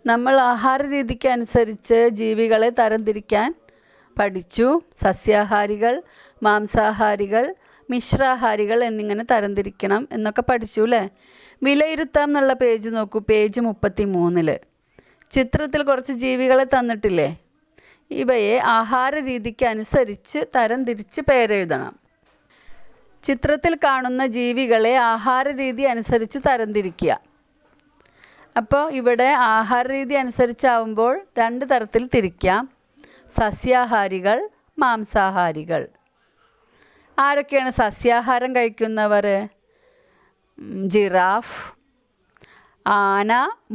നമ്മൾ ആഹാര രീതിക്ക് അനുസരിച്ച് ജീവികളെ തരംതിരിക്കാൻ പഠിച്ചു. സസ്യാഹാരികൾ, മാംസാഹാരികൾ, മിശ്രാഹാരികൾ എന്നിങ്ങനെ തരംതിരിക്കണം എന്നൊക്കെ പഠിച്ചു അല്ലേ? വിലയിരുത്താം എന്നുള്ള പേജ് നോക്കൂ, പേജ് 33. ചിത്രത്തിൽ കുറച്ച് ജീവികളെ തന്നിട്ടില്ലേ? ഇവയെ ആഹാര രീതിക്ക് അനുസരിച്ച് തരംതിരിച്ച് പേരെഴുതണം. ചിത്രത്തിൽ കാണുന്ന ജീവികളെ ആഹാര രീതി അനുസരിച്ച് തരംതിരിക്കുക. അപ്പോൾ ഇവിടെ ആഹാര രീതി അനുസരിച്ചാവുമ്പോൾ 2 തരത്തിൽ തിരിക്കാം: സസ്യാഹാരികൾ, മാംസാഹാരികൾ. ആരൊക്കെയാണ് സസ്യാഹാരം കഴിക്കുന്നവർ? ജിറാഫ്, ആന,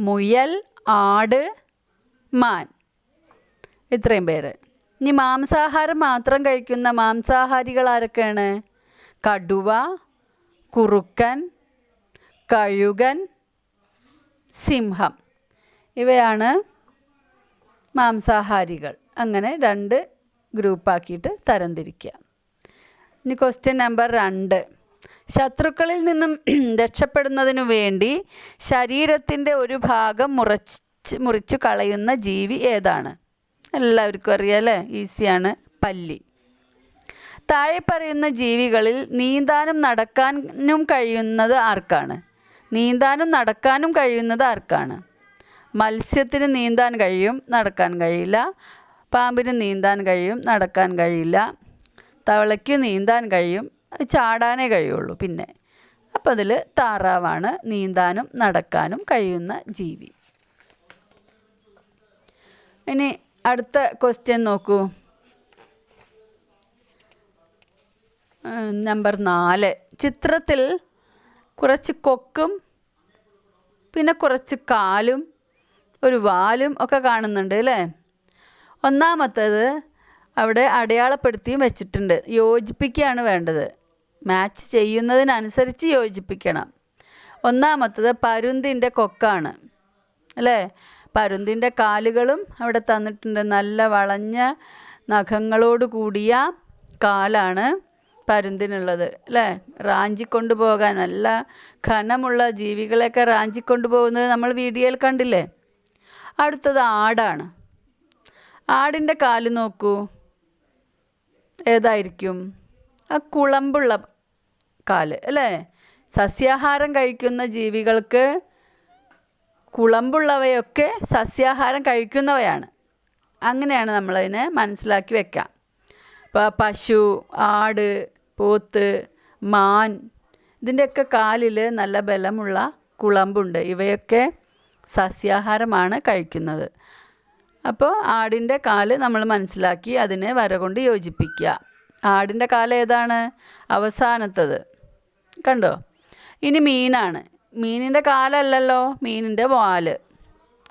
മുയൽ, ആട്, മാൻ, ഇത്രയും പേര്. ഇനി മാംസാഹാരം മാത്രം കഴിക്കുന്ന മാംസാഹാരികൾ ആരൊക്കെയാണ്? കടുവ, കുറുക്കൻ, കഴുകൻ, സിംഹം, ഇവയാണ് മാംസാഹാരികൾ. അങ്ങനെ 2 ഗ്രൂപ്പാക്കിയിട്ട് തരംതിരിക്കുക. ഇനി ക്വസ്റ്റ്യൻ നമ്പർ 2. ശത്രുക്കളിൽ നിന്നും രക്ഷപ്പെടുന്നതിനു വേണ്ടി ശരീരത്തിൻ്റെ ഒരു ഭാഗം മുറിച്ചു കളയുന്ന ജീവി ഏതാണ്? എല്ലാവർക്കും അറിയാം അല്ലേ? ഈസിയാണ്. പല്ലി. താഴെ പറയുന്ന ജീവികളിൽ നീന്താനും നടക്കാനും കഴിയുന്നത് ആർക്കാണ്? നീന്താനും നടക്കാനും കഴിയുന്നത് ആർക്കാണ്? മത്സ്യത്തിന് നീന്താൻ കഴിയും, നടക്കാൻ കഴിയില്ല. പാമ്പിന് നീന്താൻ കഴിയും, നടക്കാൻ കഴിയില്ല. തവളയ്ക്ക് നീന്താൻ കഴിയും, ചാടാനേ കഴിയുള്ളൂ. പിന്നെ അപ്പം അതിൽ താറാവാണ് നീന്താനും നടക്കാനും കഴിയുന്ന ജീവി. ഇനി അടുത്ത ക്വസ്റ്റ്യൻ നോക്കൂ. നമ്പർ 4. ചിത്രത്തിൽ കുറച്ച് കൊക്കും പിന്നെ കുറച്ച് കാലും ഒരു വാലും ഒക്കെ കാണുന്നുണ്ട് അല്ലേ? ഒന്നാമത്തേത് അവിടെ അടയാളപ്പെടുത്തിയും വെച്ചിട്ടുണ്ട്. യോജിപ്പിക്കുകയാണ് വേണ്ടത്. മാച്ച് ചെയ്യുന്നതിനനുസരിച്ച് യോജിപ്പിക്കണം. ഒന്നാമത്തേത് പരുന്തിൻ്റെ കൊക്കാണ് അല്ലേ? പരുന്തിൻ്റെ കാലുകളും അവിടെ തന്നിട്ടുണ്ട്. നല്ല വളഞ്ഞ നഖങ്ങളോട് കൂടിയ കാലാണ് പരുന്തിനുള്ളത് അല്ലേ? റാഞ്ചിക്കൊണ്ടു പോകാൻ നല്ല ഘനമുള്ള ജീവികളെയൊക്കെ റാഞ്ചിക്കൊണ്ടു പോകുന്നത് നമ്മൾ വീഡിയോയിൽ കണ്ടില്ലേ? അടുത്തത് ആടാണ്. ആടിൻ്റെ കാല് നോക്കൂ, ഏതായിരിക്കും? ആ കുളമ്പുള്ള കാല് അല്ലേ? സസ്യാഹാരം കഴിക്കുന്ന ജീവികൾക്ക് കുളമ്പുള്ളവയൊക്കെ സസ്യാഹാരം കഴിക്കുന്നവയാണ്. അങ്ങനെയാണ് നമ്മളതിനെ മനസ്സിലാക്കി വെക്കാം. ഇപ്പോൾ പശു, ആട്, പോത്ത്, മാൻ, ഇതിൻ്റെയൊക്കെ കാലിൽ നല്ല ബലമുള്ള കുളമ്പുണ്ട്. ഇവയൊക്കെ സസ്യാഹാരമാണ് കഴിക്കുന്നത്. അപ്പോൾ ആടിൻ്റെ കാല് നമ്മൾ മനസ്സിലാക്കി അതിനെ വര കൊണ്ട് യോജിപ്പിക്കുക. ആടിൻ്റെ കാല് ഏതാണ്? അവസാനത്തത് കണ്ടോ? ഇനി മീനാണ്. മീനിൻ്റെ കാലല്ലല്ലോ, മീനിൻ്റെ വാല്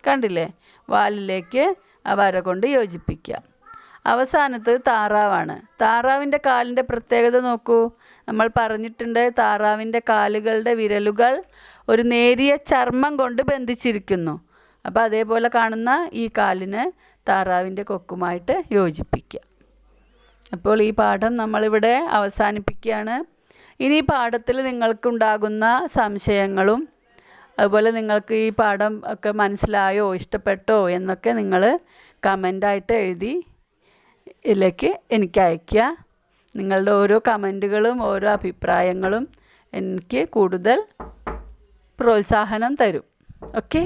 കണ്ടില്ലേ? വാലിലേക്ക് ആ വര കൊണ്ട് യോജിപ്പിക്കുക. അവസാനത്തത് താറാവാണ്. താറാവിൻ്റെ കാലിൻ്റെ പ്രത്യേകത നോക്കൂ. നമ്മൾ പറഞ്ഞിട്ടുണ്ട് താറാവിൻ്റെ കാലുകളുടെ വിരലുകൾ ഒരു നേരിയ ചർമ്മം കൊണ്ട് ബന്ധിച്ചിരിക്കുന്നു. അപ്പോൾ അതേപോലെ കാണുന്ന ഈ കാലിന് താറാവിൻ്റെ കൊക്കുമായിട്ട് യോജിപ്പിക്കുക. അപ്പോൾ ഈ പാഠം നമ്മളിവിടെ അവസാനിപ്പിക്കുകയാണ്. ഇനി ഈ പാഠത്തിൽ നിങ്ങൾക്കുണ്ടാകുന്ന സംശയങ്ങളും അതുപോലെ നിങ്ങൾക്ക് ഈ പാഠം ഒക്കെ മനസ്സിലായോ, ഇഷ്ടപ്പെട്ടോ എന്നൊക്കെ നിങ്ങൾ കമൻ്റായിട്ട് എഴുതി ഇതിലേക്ക് എനിക്ക് അയയ്ക്കുക. നിങ്ങളുടെ ഓരോ കമൻറ്റുകളും ഓരോ അഭിപ്രായങ്ങളും എനിക്ക് കൂടുതൽ പ്രോത്സാഹനം തരും. ഓക്കെ.